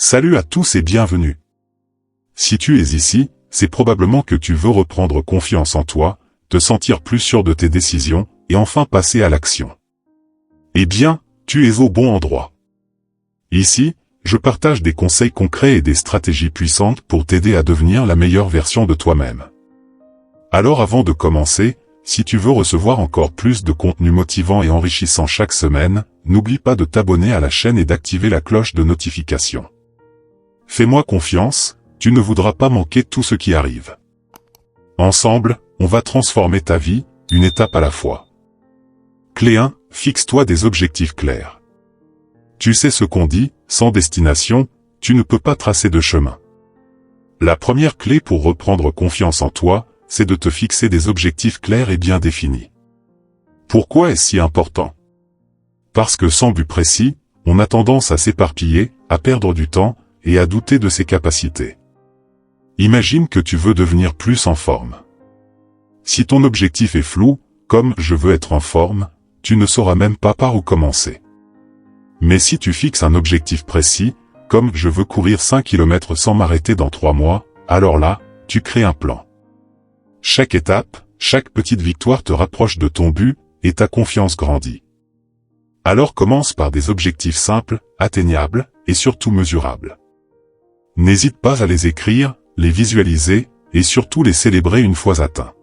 Salut à tous et bienvenue. Si tu es ici, c'est probablement que tu veux reprendre confiance en toi, te sentir plus sûr de tes décisions, et enfin passer à l'action. Eh bien, tu es au bon endroit. Ici, je partage des conseils concrets et des stratégies puissantes pour t'aider à devenir la meilleure version de toi-même. Alors avant de commencer, si tu veux recevoir encore plus de contenu motivant et enrichissant chaque semaine, n'oublie pas de t'abonner à la chaîne et d'activer la cloche de notification. Fais-moi confiance, tu ne voudras pas manquer tout ce qui arrive. Ensemble, on va transformer ta vie, une étape à la fois. Clé 1, fixe-toi des objectifs clairs. Tu sais ce qu'on dit, sans destination, tu ne peux pas tracer de chemin. La première clé pour reprendre confiance en toi, c'est de te fixer des objectifs clairs et bien définis. Pourquoi est-ce si important? Parce que sans but précis, on a tendance à s'éparpiller, à perdre du temps, et à douter de ses capacités. Imagine que tu veux devenir plus en forme. Si ton objectif est flou, comme « je veux être en forme », tu ne sauras même pas par où commencer. Mais si tu fixes un objectif précis, comme « je veux courir 5 km sans m'arrêter dans 3 mois », alors là, tu crées un plan. Chaque étape, chaque petite victoire te rapproche de ton but, et ta confiance grandit. Alors commence par des objectifs simples, atteignables, et surtout mesurables. N'hésite pas à les écrire, les visualiser, et surtout les célébrer une fois atteints.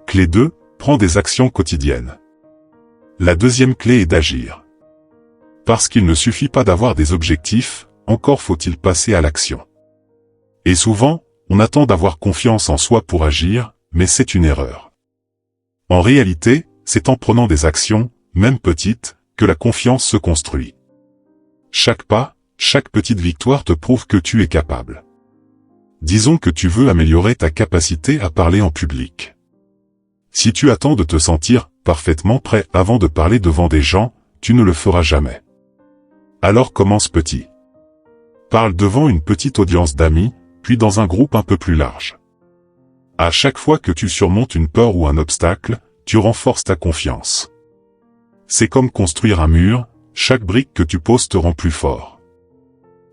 Clé 2, prends des actions quotidiennes. La deuxième clé est d'agir. Parce qu'il ne suffit pas d'avoir des objectifs, encore faut-il passer à l'action. Et souvent, on attend d'avoir confiance en soi pour agir, mais c'est une erreur. En réalité, c'est en prenant des actions, même petites, que la confiance se construit. Chaque pas, chaque petite victoire te prouve que tu es capable. Disons que tu veux améliorer ta capacité à parler en public. Si tu attends de te sentir parfaitement prêt avant de parler devant des gens, tu ne le feras jamais. Alors commence petit. Parle devant une petite audience d'amis, puis dans un groupe un peu plus large. À chaque fois que tu surmontes une peur ou un obstacle, tu renforces ta confiance. C'est comme construire un mur, chaque brique que tu poses te rend plus fort.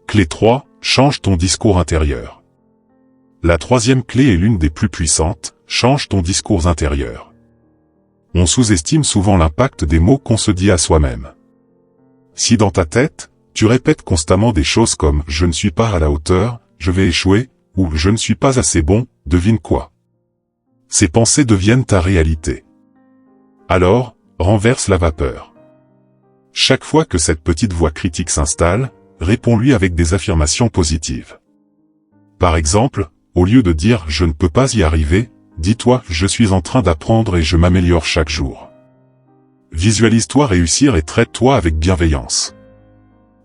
Clé 3, change ton discours intérieur. La troisième clé est l'une des plus puissantes, change ton discours intérieur. On sous-estime souvent l'impact des mots qu'on se dit à soi-même. Si dans ta tête, tu répètes constamment des choses comme « je ne suis pas à la hauteur »,« je vais échouer » ou « je ne suis pas assez bon », devine quoi? Ces pensées deviennent ta réalité. Alors, renverse la vapeur. Chaque fois que cette petite voix critique s'installe, réponds-lui avec des affirmations positives. Par exemple, au lieu de dire « je ne peux pas y arriver », dis-toi « je suis en train d'apprendre et je m'améliore chaque jour ». Visualise-toi réussir et traite-toi avec bienveillance.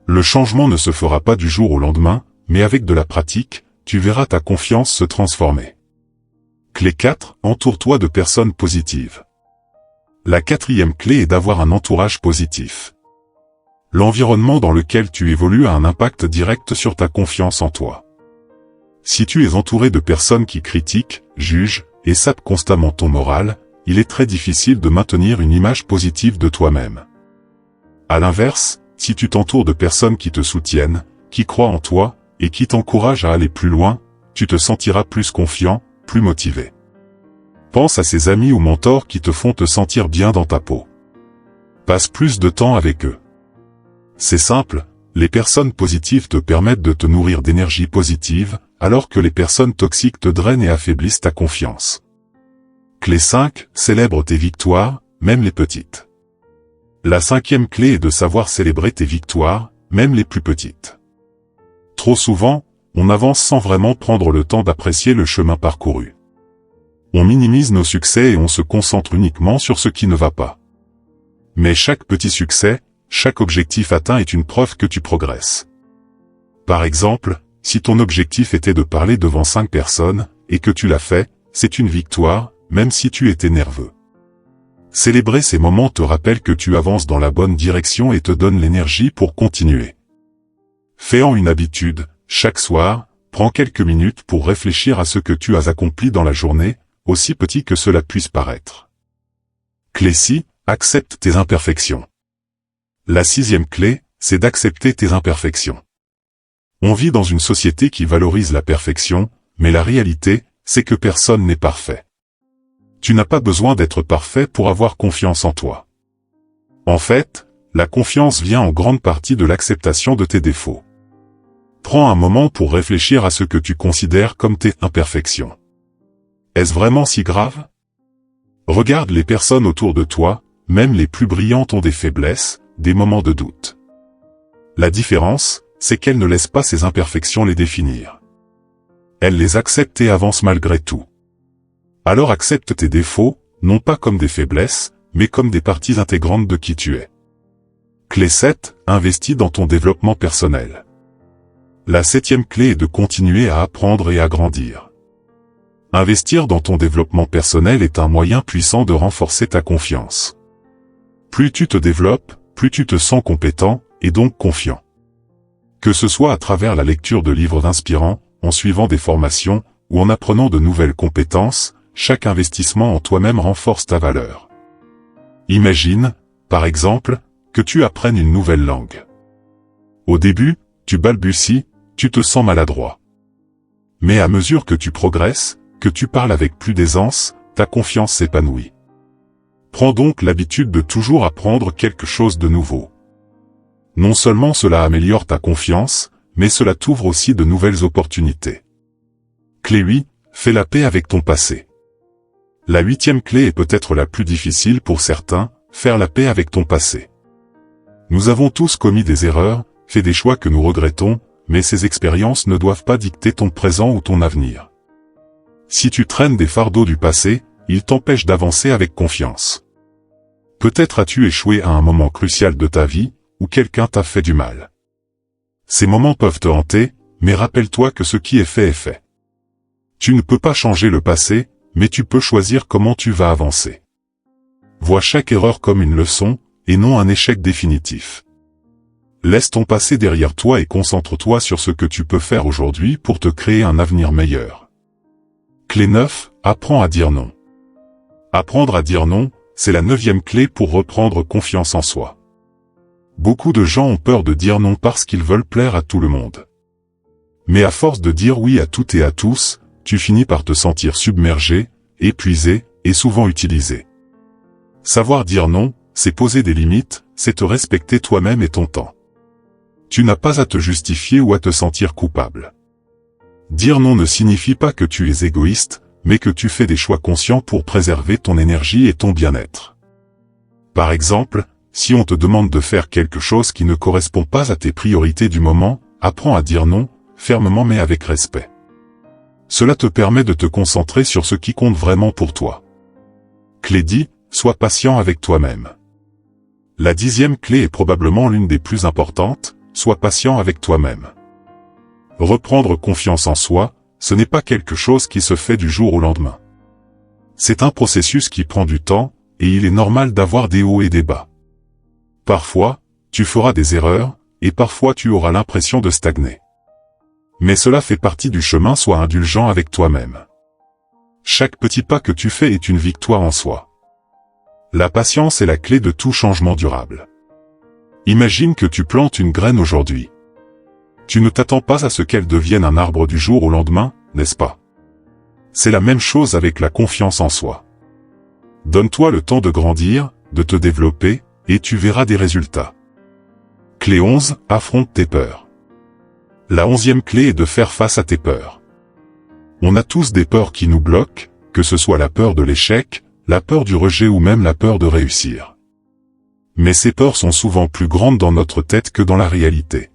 Le changement ne se fera pas du jour au lendemain, mais avec de la pratique, tu verras ta confiance se transformer. Clé 4, entoure-toi de personnes positives. La quatrième clé est d'avoir un entourage positif. L'environnement dans lequel tu évolues a un impact direct sur ta confiance en toi. Si tu es entouré de personnes qui critiquent, jugent, et sapent constamment ton moral, il est très difficile de maintenir une image positive de toi-même. À l'inverse, si tu t'entoures de personnes qui te soutiennent, qui croient en toi, et qui t'encouragent à aller plus loin, tu te sentiras plus confiant, plus motivé. Pense à ces amis ou mentors qui te font te sentir bien dans ta peau. Passe plus de temps avec eux. C'est simple, les personnes positives te permettent de te nourrir d'énergie positive, alors que les personnes toxiques te drainent et affaiblissent ta confiance. Clé 5, célèbre tes victoires, même les petites. La cinquième clé est de savoir célébrer tes victoires, même les plus petites. Trop souvent, on avance sans vraiment prendre le temps d'apprécier le chemin parcouru. On minimise nos succès et on se concentre uniquement sur ce qui ne va pas. Mais chaque petit succès, chaque objectif atteint est une preuve que tu progresses. Par exemple, si ton objectif était de parler devant 5 personnes, et que tu l'as fait, c'est une victoire, même si tu étais nerveux. Célébrer ces moments te rappelle que tu avances dans la bonne direction et te donne l'énergie pour continuer. Fais-en une habitude, chaque soir, prends quelques minutes pour réfléchir à ce que tu as accompli dans la journée, aussi petit que cela puisse paraître. Clé 6, accepte tes imperfections. La sixième clé, c'est d'accepter tes imperfections. On vit dans une société qui valorise la perfection, mais la réalité, c'est que personne n'est parfait. Tu n'as pas besoin d'être parfait pour avoir confiance en toi. En fait, la confiance vient en grande partie de l'acceptation de tes défauts. Prends un moment pour réfléchir à ce que tu considères comme tes imperfections. Est-ce vraiment si grave? Regarde les personnes autour de toi, même les plus brillantes ont des faiblesses, des moments de doute. La différence, c'est qu'elles ne laissent pas ces imperfections les définir. Elles les acceptent et avancent malgré tout. Alors accepte tes défauts, non pas comme des faiblesses, mais comme des parties intégrantes de qui tu es. Clé 7, investis dans ton développement personnel. La 7e clé est de continuer à apprendre et à grandir. Investir dans ton développement personnel est un moyen puissant de renforcer ta confiance. Plus tu te développes, plus tu te sens compétent, et donc confiant. Que ce soit à travers la lecture de livres inspirants, en suivant des formations, ou en apprenant de nouvelles compétences, chaque investissement en toi-même renforce ta valeur. Imagine, par exemple, que tu apprennes une nouvelle langue. Au début, tu balbuties, tu te sens maladroit. Mais à mesure que tu progresses, que tu parles avec plus d'aisance, ta confiance s'épanouit. Prends donc l'habitude de toujours apprendre quelque chose de nouveau. Non seulement cela améliore ta confiance, mais cela t'ouvre aussi de nouvelles opportunités. Clé 8, fais la paix avec ton passé. La 8e clé est peut-être la plus difficile pour certains, faire la paix avec ton passé. Nous avons tous commis des erreurs, fait des choix que nous regrettons, mais ces expériences ne doivent pas dicter ton présent ou ton avenir. Si tu traînes des fardeaux du passé, ils t'empêchent d'avancer avec confiance. Peut-être as-tu échoué à un moment crucial de ta vie, où quelqu'un t'a fait du mal. Ces moments peuvent te hanter, mais rappelle-toi que ce qui est fait est fait. Tu ne peux pas changer le passé, mais tu peux choisir comment tu vas avancer. Vois chaque erreur comme une leçon, et non un échec définitif. Laisse ton passé derrière toi et concentre-toi sur ce que tu peux faire aujourd'hui pour te créer un avenir meilleur. Clé 9, apprends à dire non. Apprendre à dire non, c'est la 9e clé pour reprendre confiance en soi. Beaucoup de gens ont peur de dire non parce qu'ils veulent plaire à tout le monde. Mais à force de dire oui à tout et à tous, tu finis par te sentir submergé, épuisé, et souvent utilisé. Savoir dire non, c'est poser des limites, c'est te respecter toi-même et ton temps. Tu n'as pas à te justifier ou à te sentir coupable. Dire non ne signifie pas que tu es égoïste, mais que tu fais des choix conscients pour préserver ton énergie et ton bien-être. Par exemple, si on te demande de faire quelque chose qui ne correspond pas à tes priorités du moment, apprends à dire non, fermement mais avec respect. Cela te permet de te concentrer sur ce qui compte vraiment pour toi. Clé 10, sois patient avec toi-même. La 10e clé est probablement l'une des plus importantes, sois patient avec toi-même. Reprendre confiance en soi, ce n'est pas quelque chose qui se fait du jour au lendemain. C'est un processus qui prend du temps, et il est normal d'avoir des hauts et des bas. Parfois, tu feras des erreurs, et parfois tu auras l'impression de stagner. Mais cela fait partie du chemin, sois indulgent avec toi-même. Chaque petit pas que tu fais est une victoire en soi. La patience est la clé de tout changement durable. Imagine que tu plantes une graine aujourd'hui. Tu ne t'attends pas à ce qu'elle devienne un arbre du jour au lendemain, n'est-ce pas? C'est la même chose avec la confiance en soi. Donne-toi le temps de grandir, de te développer, et tu verras des résultats. Clé 11, affronte tes peurs. La 11e clé est de faire face à tes peurs. On a tous des peurs qui nous bloquent, que ce soit la peur de l'échec, la peur du rejet ou même la peur de réussir. Mais ces peurs sont souvent plus grandes dans notre tête que dans la réalité.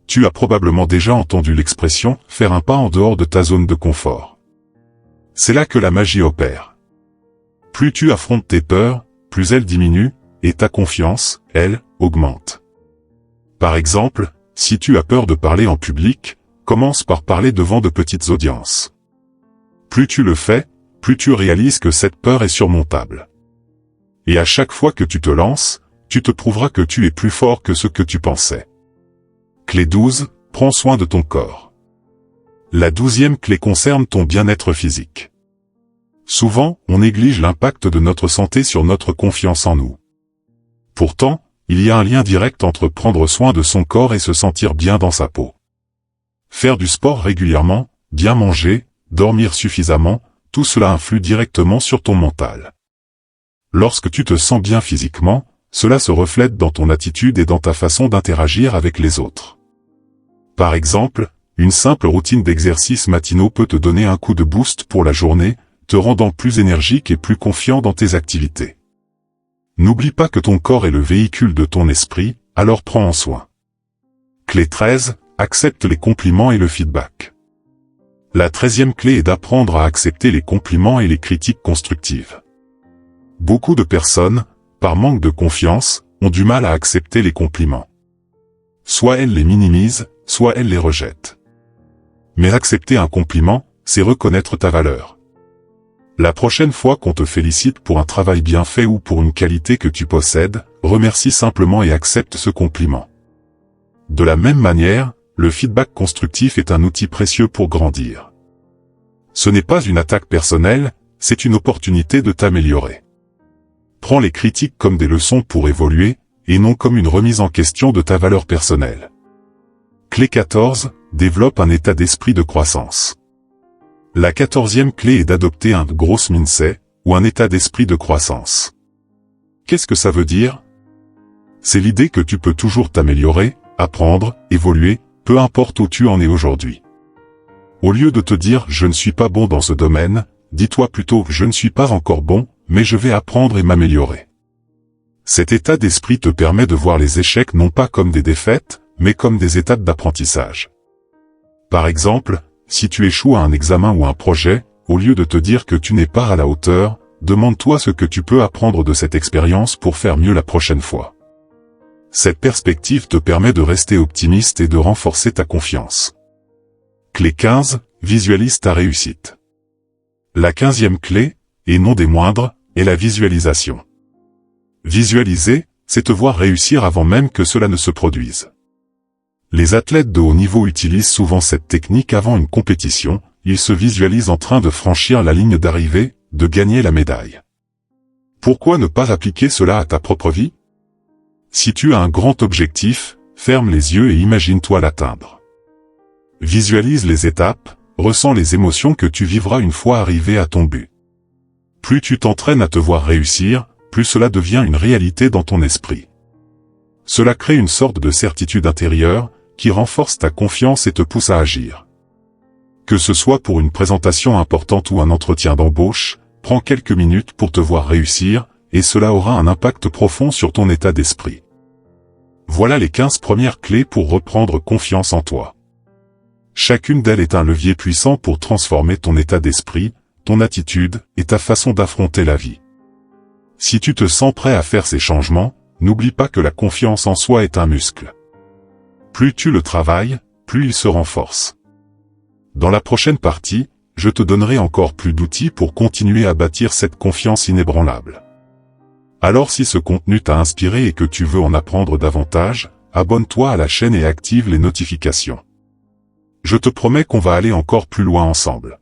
Tu as probablement déjà entendu l'expression « faire un pas en dehors de ta zone de confort ». C'est là que la magie opère. Plus tu affrontes tes peurs, plus elles diminuent, et ta confiance, elle, augmente. Par exemple, si tu as peur de parler en public, commence par parler devant de petites audiences. Plus tu le fais, plus tu réalises que cette peur est surmontable. Et à chaque fois que tu te lances, tu te prouveras que tu es plus fort que ce que tu pensais. Clé 12, prends soin de ton corps. La 12e clé concerne ton bien-être physique. Souvent, on néglige l'impact de notre santé sur notre confiance en nous. Pourtant, il y a un lien direct entre prendre soin de son corps et se sentir bien dans sa peau. Faire du sport régulièrement, bien manger, dormir suffisamment, tout cela influe directement sur ton mental. Lorsque tu te sens bien physiquement, cela se reflète dans ton attitude et dans ta façon d'interagir avec les autres. Par exemple, une simple routine d'exercices matinaux peut te donner un coup de boost pour la journée, te rendant plus énergique et plus confiant dans tes activités. N'oublie pas que ton corps est le véhicule de ton esprit, alors prends en soin. Clé 13, accepte les compliments et le feedback. La 13e clé est d'apprendre à accepter les compliments et les critiques constructives. Beaucoup de personnes, par manque de confiance, ont du mal à accepter les compliments. Soit elles les minimisent, soit elles les rejettent. Mais accepter un compliment, c'est reconnaître ta valeur. La prochaine fois qu'on te félicite pour un travail bien fait ou pour une qualité que tu possèdes, remercie simplement et accepte ce compliment. De la même manière, le feedback constructif est un outil précieux pour grandir. Ce n'est pas une attaque personnelle, c'est une opportunité de t'améliorer. Prends les critiques comme des leçons pour évoluer, et non comme une remise en question de ta valeur personnelle. Clé 14, développe un état d'esprit de croissance. La 14e clé est d'adopter un growth mindset, ou un état d'esprit de croissance. Qu'est-ce que ça veut dire? C'est l'idée que tu peux toujours t'améliorer, apprendre, évoluer, peu importe où tu en es aujourd'hui. Au lieu de te dire « je ne suis pas bon dans ce domaine », dis-toi plutôt « je ne suis pas encore bon, mais je vais apprendre et m'améliorer ». Cet état d'esprit te permet de voir les échecs non pas comme des défaites, mais comme des étapes d'apprentissage. Par exemple, si tu échoues à un examen ou un projet, au lieu de te dire que tu n'es pas à la hauteur, demande-toi ce que tu peux apprendre de cette expérience pour faire mieux la prochaine fois. Cette perspective te permet de rester optimiste et de renforcer ta confiance. Clé 15, visualise ta réussite. La 15e clé, et non des moindres, est la visualisation. Visualiser, c'est te voir réussir avant même que cela ne se produise. Les athlètes de haut niveau utilisent souvent cette technique avant une compétition, ils se visualisent en train de franchir la ligne d'arrivée, de gagner la médaille. Pourquoi ne pas appliquer cela à ta propre vie? Si tu as un grand objectif, ferme les yeux et imagine-toi l'atteindre. Visualise les étapes, ressens les émotions que tu vivras une fois arrivé à ton but. Plus tu t'entraînes à te voir réussir, plus cela devient une réalité dans ton esprit. Cela crée une sorte de certitude intérieure, qui renforce ta confiance et te pousse à agir. Que ce soit pour une présentation importante ou un entretien d'embauche, prends quelques minutes pour te voir réussir, et cela aura un impact profond sur ton état d'esprit. Voilà les 15 premières clés pour reprendre confiance en toi. Chacune d'elles est un levier puissant pour transformer ton état d'esprit, ton attitude et ta façon d'affronter la vie. Si tu te sens prêt à faire ces changements, n'oublie pas que la confiance en soi est un muscle. Plus tu le travailles, plus il se renforce. Dans la prochaine partie, je te donnerai encore plus d'outils pour continuer à bâtir cette confiance inébranlable. Alors si ce contenu t'a inspiré et que tu veux en apprendre davantage, abonne-toi à la chaîne et active les notifications. Je te promets qu'on va aller encore plus loin ensemble.